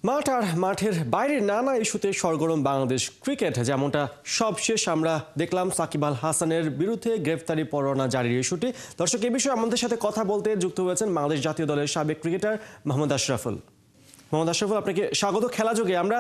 মাঠ আর মাঠের বাইরে নানা ইস্যুতে সরগরম বাংলাদেশ ক্রিকেট, যেমনটা সবশেষ আমরা দেখলাম সাকিব আল হাসানের বিরুদ্ধে গ্রেফতারি পরোয়ানা জারির ইস্যুটি। দর্শক, এই বিষয়ে আমাদের সাথে কথা বলতে যুক্ত হয়েছেন বাংলাদেশ জাতীয় দলের সাবেক ক্রিকেটার মোহাম্মদ আশরাফুল। মোহাম্মদ আশরাফুল, আপনাকে স্বাগত। খেলা যুগে আমরা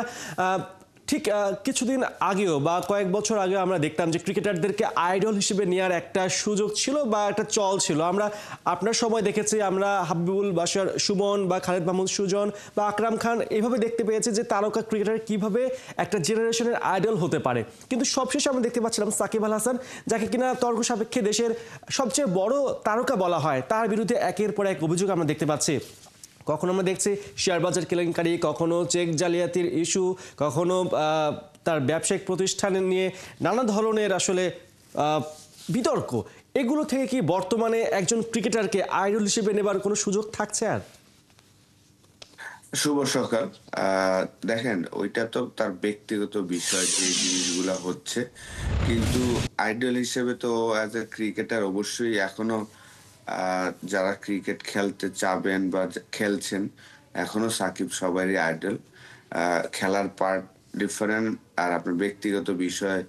ঠিক কিছুদিন আগেও বা কয়েক বছর আগেও আমরা দেখতাম যে ক্রিকেটারদেরকে আইডল হিসেবে নেওয়ার একটা সুযোগ ছিল বা একটা চল ছিল। আমরা আপনার সময় দেখেছি, আমরা হাবিবুল বাশার সুমন বা খালেদ মাহমুদ সুজন বা আকরাম খান এইভাবে দেখতে পেয়েছি যে তারকা ক্রিকেটার কিভাবে একটা জেনারেশনের আইডল হতে পারে। কিন্তু সবশেষে আমরা দেখতে পাচ্ছিলাম সাকিব আল হাসান, যাকে কিনা তর্ক সাপেক্ষে দেশের সবচেয়ে বড় তারকা বলা হয়, তার বিরুদ্ধে একের পর এক অভিযোগ আমরা দেখতে পাচ্ছি। কখনো আমরা দেখছি শেয়ার বাজার কেলেঙ্কারি, কখনো চেক জালিয়াতির ইস্যু, কখনো তার ব্যবসায়িক প্রতিষ্ঠান নিয়ে নানা ধরনের আসলে বিতর্ক। এগুলো থেকে কি বর্তমানে একজন ক্রিকেটারকে আইডল হিসেবে নেবার কোনো সুযোগ থাকছে আর? শুভ সকাল। দেখেন, ওইটা তো তার ব্যক্তিগত বিষয় যে জিনিসগুলা হচ্ছে, কিন্তু আইডল হিসেবে তো অ্যাজ এ ক্রিকেটার অবশ্যই এখনো যারা ক্রিকেট খেলতে চাবেন বা খেলছেন, এখনো সাকিব সবারই আইডল। খেলার পার্ট ডিফারেন্ট, আর আপনার ব্যক্তিগত বিষয়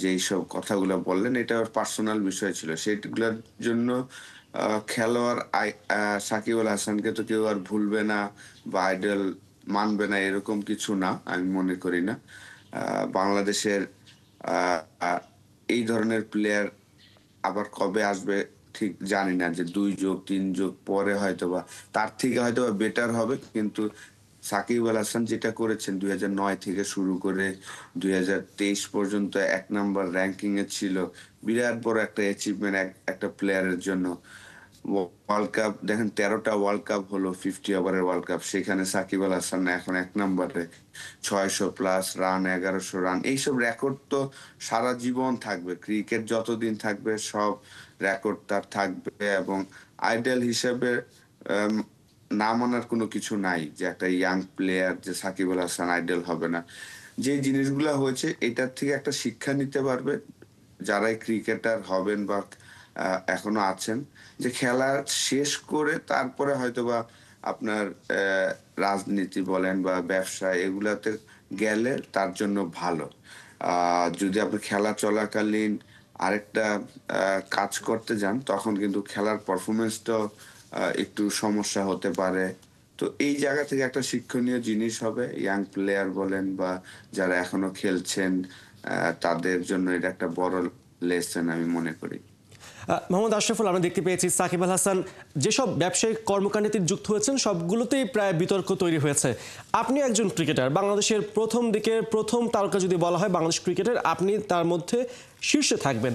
যেই সব কথাগুলো বললেন, এটা ওর পার্সোনাল বিষয় ছিল। সেগুলোর জন্য খেলোয়াড় সাকিব আল হাসানকে তো কেউ আর ভুলবে না বা আইডল মানবে না, এরকম কিছু না, আমি মনে করি না। বাংলাদেশের এই ধরনের প্লেয়ার আবার কবে আসবে ঠিক জানি না, যে 2 যোগ 3 যোগ পরে হয়তোবা তার থেকে হয়তোবা বেটার হবে। কিন্তু সাকিব আল হাসান যেটা করেছেন 2009 থেকে শুরু করে 2023 পর্যন্ত 1 নাম্বার র‍্যাঙ্কিং এ ছিল, বিরাট বড় একটা অ্যাচিভমেন্ট একটা প্লেয়ারের জন্য। ওয়ার্ল্ড কাপ দেখেন, 13টা ওয়ার্ল্ড কাপ হলো, 50 ওভারের ওয়ার্ল্ড কাপ, সেখানে সাকিব আল হাসান এখন 1 নম্বরে। 600 প্লাস রান, 1100 রান, এইসব রেকর্ড তো সারা জীবন থাকবে। ক্রিকেট যতদিন থাকবে সব রেকর্ড তার থাকবে। এবং আইডল হিসেবে না মানার কোনো কিছু নাই যে একটা ইয়াং প্লেয়ার যে সাকিব আল হাসান আইডল হবে না। যে জিনিসগুলা হয়েছে এটার থেকে একটা শিক্ষা নিতে পারবে যারাই ক্রিকেটার হবেন বা এখনো আছেন, যে খেলা শেষ করে তারপরে হয়তোবা আপনার রাজনীতি বলেন বা ব্যবসা এগুলাতে গেলে তার জন্য ভালো। যদি আপনি খেলা চলাকালীন আরেকটা কাজ করতে যান, তখন কিন্তু খেলার পারফরমেন্সটাও একটু সমস্যা হতে পারে। তো এই জায়গা থেকে একটা শিক্ষণীয় জিনিস হবে ইয়াং প্লেয়ার বলেন বা যারা এখনো খেলছেন, তাদের জন্য এটা একটা বড় লেসন আমি মনে করি। মোহাম্মদ আশরাফুল, আমরা দেখতে পেয়েছি সাকিব আল হাসান যেসব ব্যবসায়িক কর্মকাণ্ডে তিনি যুক্ত হয়েছেন সবগুলোতেই প্রায় বিতর্ক তৈরি হয়েছে। আপনি একজন ক্রিকেটার, বাংলাদেশের প্রথম দিকের প্রথম তারকা যদি বলা হয় বাংলাদেশ ক্রিকেটের, আপনি তার মধ্যে শীর্ষে থাকবেন।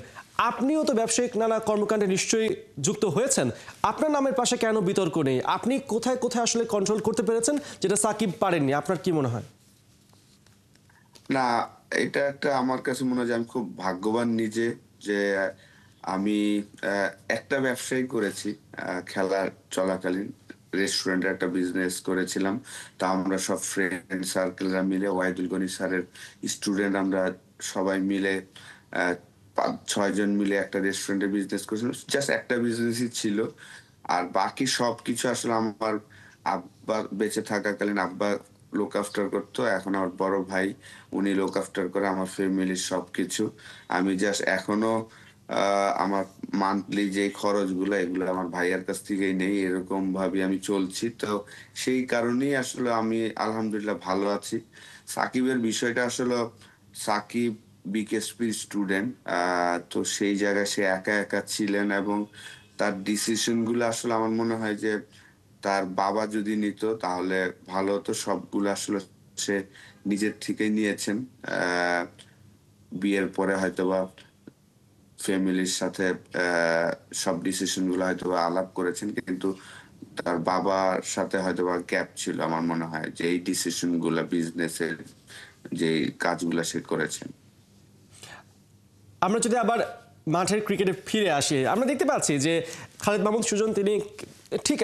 আপনিও তো ব্যবসায়িক নানা কর্মকাণ্ডে নিশ্চয়ই যুক্ত হয়েছেন। আপনার নামের পাশে কেন বিতর্ক নেই? আপনি কোথায় কোথায় আসলে কন্ট্রোল করতে পেরেছেন যেটা সাকিব পারেননি? আপনার কি মনে হয়? না, এটা একটা আমার কাছে মনে হয় যে আমি খুব ভাগ্যবান নিজে, যে আমি একটা ব্যবসাই করেছি খেলার চলাকালীন। রেস্টুরেন্টের একটা বিজনেস করেছিলাম। তা আমরা সব ফ্রেন্ড সার্কেলরা মিলে, ওয়াহিদুল গনি স্যারের স্টুডেন্ট আমরা সবাই মিলে 5-6 জন মিলে একটা রেস্টুরেন্টের বিজনেস করেছিলাম। জাস্ট একটা বিজনেসই ছিল। আর বাকি সবকিছু আসলে আমার আব্বা বেঁচে থাকাকালীন আব্বা লুক আফটার করতো। এখন আমার বড় ভাই, উনি লুক আফটার করে আমার ফ্যামিলির সবকিছু। আমি জাস্ট এখনো আমার মান্থলি যে খরচগুলো এগুলো আমার ভাইয়ার কাছ থেকেই নেই। এরকম ভাবে আমি চলছি। তো সেই কারণেই আসলে আমি আলহামদুলিল্লাহ ভালো আছি। সাকিবের বিষয়টা আসলে, সাকিব বিকেএসপির স্টুডেন্ট। তো সেই জায়গায় সে একা একা ছিলেন এবং তার ডিসিশন গুলো আসলে আমার মনে হয় যে তার বাবা যদি নিত তাহলে ভালো হতো। সবগুলো আসলে সে নিজের থেকেই নিয়েছেন। বিয়ের পরে হয়তোবা ফ্যামিলির সাথে সব ডিসিশন গুলো হয়তোবা আলাপ করেছেন, কিন্তু তার বাবার সাথে হয়তোবা গ্যাপ ছিল আমার মনে হয়, যে এই ডিসিশন গুলা বিজনেসের যে কাজগুলা সে করেছেন। আমরা যদি আবার মাঠের ক্রিকেটে ফিরে আসি, আমরা দেখতে পাচ্ছি যে খালেদ মাহমুদ সুজন তিনি ঠিক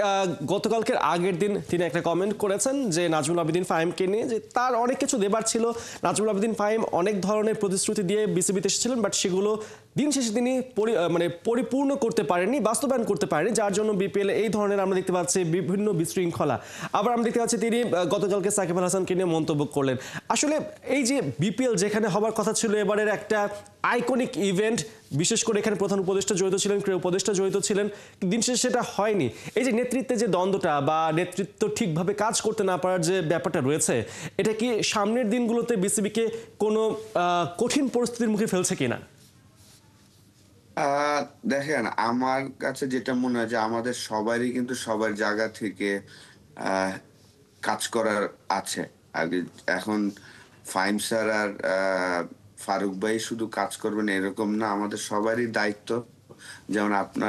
গতকালকের আগের দিন তিনি একটা কমেন্ট করেছেন যে নাজমুল আবেদীন ফাহিমকে নিয়ে, যে তার অনেক কিছু দেবার ছিল। নাজমুল আবেদীন ফাহিম অনেক ধরনের প্রতিশ্রুতি দিয়ে বিসিবিতে এসেছিলেন, বাট সেগুলো দিন শেষে তিনি পরিপূর্ণ করতে পারেননি, বাস্তবায়ন করতে পারেননি, যার জন্য বিপিএল এই ধরনের আমরা দেখতে পাচ্ছি বিভিন্ন বিশৃঙ্খলা। আবার আমরা দেখতে পাচ্ছি তিনি গতকালকে সাকিব আল হাসানকে নিয়ে মন্তব্য করলেন। আসলে এই যে বিপিএল যেখানে হবার কথা ছিল এবারের একটা আইকনিক ইভেন্ট, বিশেষ করে এখানে প্রধান উপদেষ্টা জড়িত ছিলেন, ক্রীড়া উপদেষ্টা জড়িত ছিলেন, দিন শেষে সেটা হয়নি। এই যে নেতৃত্বে যে দ্বন্দ্বটা বা নেতৃত্ব ঠিকভাবে কাজ করতে না পারার যে ব্যাপারটা রয়েছে, এটা কি সামনের দিনগুলোতে বিসিবিকে কোনো কঠিন পরিস্থিতির মুখে ফেলছে কিনা? দেখেন, আমার কাছে যেটা মনে হয় যে আমাদের সবারই কিন্তু সবার জায়গা থেকে আহ, কাজ করার আছে আগে। এখন ফাহিম স্যার আর ফারুক ভাই শুধু কাজ করবেন এরকম না, আমাদের সবারই দায়িত্ব। যেমন আপনি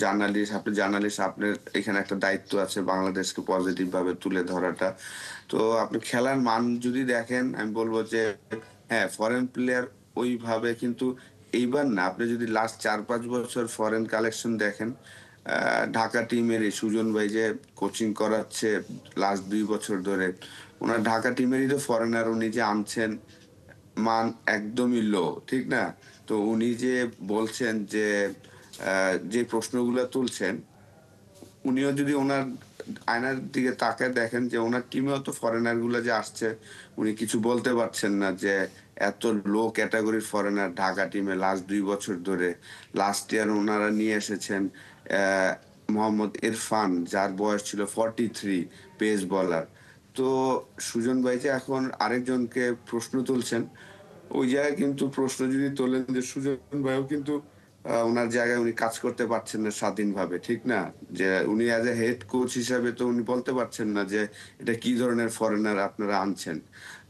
জার্নালিস্ট, আপনার এখানে একটা দায়িত্ব আছে বাংলাদেশকে পজিটিভ ভাবে তুলে ধরাটা। তো আপনি খেলার মান যদি দেখেন, আমি বলবো যে হ্যাঁ, ফরেন প্লেয়ার ওইভাবে কিন্তু এইবার না। আপনি যদি লাস্ট 4-5 বছর ফরেন কালেকশন দেখেন, ঢাকা টিমেরই সুজন ভাই যে কোচিং করাচ্ছে লাস্ট 2 বছর ধরে, ওনার ঢাকা টিমেরই তো ফরেনার উনি যে আনছেন, মান একদমই লো, ঠিক না? তো উনি যে বলছেন যে যে প্রশ্নগুলো তুলছেন, উনিও যদি ওনার আয়নার দিকে তাকায় দেখেন যে ওনার টিমেও তো ফরেনার গুলো যে আসছে, উনি কিছু বলতে পারছেন না যে এত লো ক্যাটাগরির ফরেনার ঢাকা টিমে লাস্ট 2 বছর ধরে। লাস্ট ইয়ার ওনারা নিয়ে এসেছেন মোহাম্মদ ইরফান, যার বয়স ছিল 43, পেস বলার। তো সুজন ভাই যে এখন আরেকজনকে প্রশ্ন তুলছেন, ওই জায়গায় কিন্তু প্রশ্ন যদি তোলেন যে সুজন ভাইও কিন্তু ওনার জায়গায় উনি কাজ করতে পারছেন না স্বাধীনভাবে, ঠিক না? যে উনি অ্যাজ এ হেড কোচ হিসাবে তো উনি বলতে পারছেন না যে এটা কি ধরনের ফরেনার আপনারা আনছেন।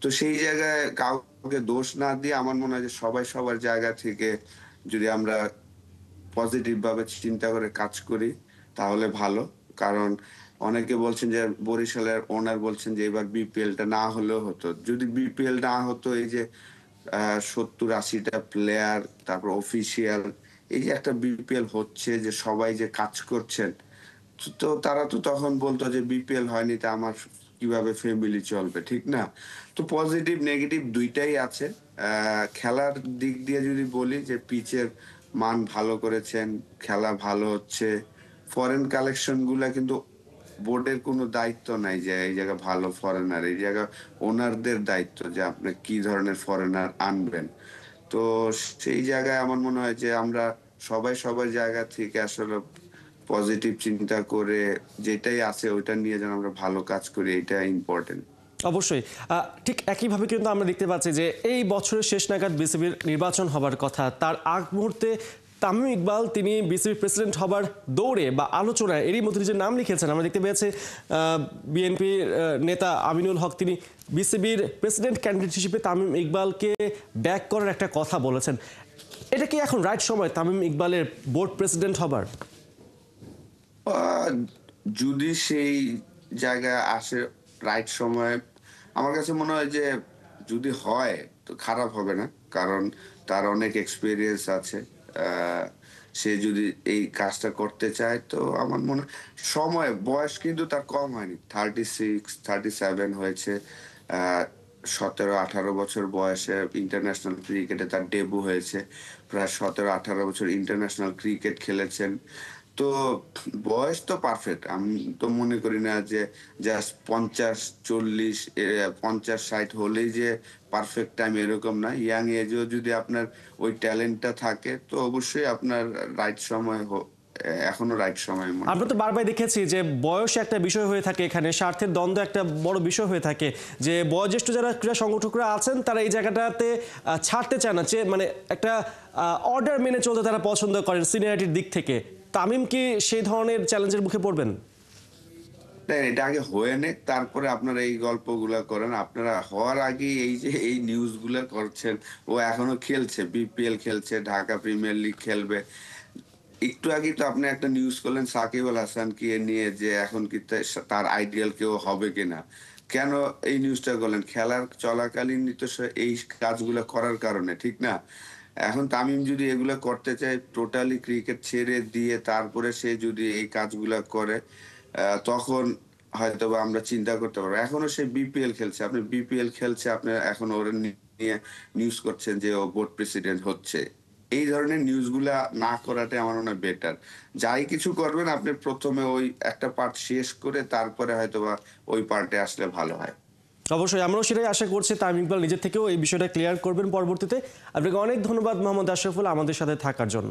তো সেই জায়গায় কাউকে দোষ না দিয়ে আমার মনে হয় যে সবাই সবার জায়গা থেকে যদি আমরা পজিটিভ ভাবে চিন্তা করে কাজ করি তাহলে ভালো। কারণ অনেকে বলছেন যে বরিশালের ওনার বলছেন যে এবার বিপিএলটা না হলেও হতো। যদি বিপিএল না হতো, এই যে 70-80টা প্লেয়ার, তারপর অফিসিয়াল, এই যে একটা বিপিএল হচ্ছে, যে সবাই যে কাজ করছেন, তো তারা তো তখন বলতো যে বিপিএল হয়নি তা আমার কিভাবে ফ্যামিলি চলবে, ঠিক না? তো পজিটিভ নেগেটিভ দুইটাই আছে। খেলার দিক দিয়ে যদি বলি যে পিচের মান ভালো করেছেন, খেলা ভালো হচ্ছে। ফরেন কালেকশন গুলা কিন্তু বোর্ডের কোনো দায়িত্ব নাই যে এই জায়গায় ভালো ফরেনার, এই জায়গা ওনারদের দায়িত্ব যে আপনি কি ধরনের ফরেনার আনবেন। তো সেই জায়গায় আমার মনে হয় যে আমরা সবাই সবার জায়গা থেকে আসলে পজিটিভ চিন্তা করে যেটাই আছে ওইটা নিয়ে যেন আমরা ভালো কাজ করি, এটা ইম্পর্টেন্ট। অবশ্যই। ঠিক একইভাবে কিন্তু আমরা দেখতে পাচ্ছি যে এই বছরের শেষ নাগাদ বিসিবির নির্বাচন হবার কথা, তার আগ মুহূর্তে তামিম ইকবাল তিনি বিসিবির প্রেসিডেন্ট হবার দৌড়ে বা আলোচনায় এরই মধ্যে নিজের নাম লিখেছেন। আমরা দেখতে পেয়েছি বিএনপির নেতা আমিনুল হক তিনি বিসিবির প্রেসিডেন্ট ক্যান্ডিডেট হিসেবে তামিম ইকবালকে ব্যাক করার একটা কথা বলেছেন। এটা কি এখন রাইট সময় তামিম ইকবালের বোর্ড প্রেসিডেন্ট হবার? আহ, যদি সেই জায়গায় আসে রাইট সময়, আমার কাছে মনে হয় যে যদি হয় তো খারাপ হবে না। কারণ তার অনেক এক্সপিরিয়েন্স আছে। আহ, সে যদি এই কাজটা করতে চায় তো আমার মনে হয় সময়, বয়স কিন্তু তার কম হয়নি, 36-37 হয়েছে। আহ 17-18 বছর বয়সে ইন্টারন্যাশনাল ক্রিকেটে তার ডেবু হয়েছে। প্রায় 17-18 বছর ইন্টারন্যাশনাল ক্রিকেট খেলেছেন। তো বয়স তো পারফেক্ট। আমি তো মনে করি না যে জাস্ট 50-40, 50-60 হলেই যে পারফেক্ট টাইম, এরকম না। ইয়াং এজেও যদি আপনার ওই ট্যালেন্টটা থাকে তো অবশ্যই আপনার রাইট সময় এখনো রাইট সময় মনে আমরা তো করি। বারবার দেখেছি যে বয়স একটা বিষয় হয়ে থাকে, এখানে স্বার্থের দ্বন্দ্ব একটা বড় বিষয় হয়ে থাকে, যে বয়োজ্যেষ্ঠ যারা ক্রীড়া সংগঠকরা আছেন তারা এই জায়গাটাতে ছাড়তে চায় না, যে মানে একটা অর্ডার মেনে চলতে তারা পছন্দ করেন সিনিয়রিটির দিক থেকে। তামিম কি সেই ধরনের চ্যালেঞ্জের মুখে পড়বেন? দেখেন, এটা আগে হয়ে নে, তারপরে আপনারা এই গল্পগুলা করেন। আপনারা হওয়ার আগে এই যে এই নিউজ গুলা করছেন, ও এখনো খেলছে, বিপিএল খেলছে, ঢাকা প্রিমিয়ার লিগ খেলবে। একটু আগেই তো আপনি একটা নিউজ করলেন সাকিব আল হাসানকে নিয়ে যে এখন কি তার আইডিয়াল কেউ হবে কিনা। কেন এই নিউজটা করলেন? খেলার চলাকালীন তো সে এই কাজগুলো করার কারণে, ঠিক না? এখন তামিম যদি এগুলা করতে চায়, টোটালি ক্রিকেট ছেড়ে দিয়ে তারপরে সে যদি এই কাজগুলা করে, তখন হয়তোবা আমরা চিন্তা করতে পারবো। এখনো সে বিপিএল খেলছে। আপনি বিপিএল খেলছে, আপনি এখন ওর নিয়ে নিউজ করছেন যে ও বোর্ড প্রেসিডেন্ট হচ্ছে। এই ধরনের নিউজগুলা না করাটাই আমার মনে হয় বেটার। যাই কিছু করবেন আপনি ১ম এ ওই একটা পার্ট শেষ করে তারপরে হয়তোবা ওই পার্টে আসলে ভালো হয়। অবশ্যই আমরাও সেটাই আশা করছি তামিম ইকবাল নিজের থেকেও এই বিষয়টা ক্লিয়ার করবেন পরবর্তীতে। আপনাকে অনেক ধন্যবাদ মোহাম্মদ আশরাফুল আমাদের সাথে থাকার জন্য।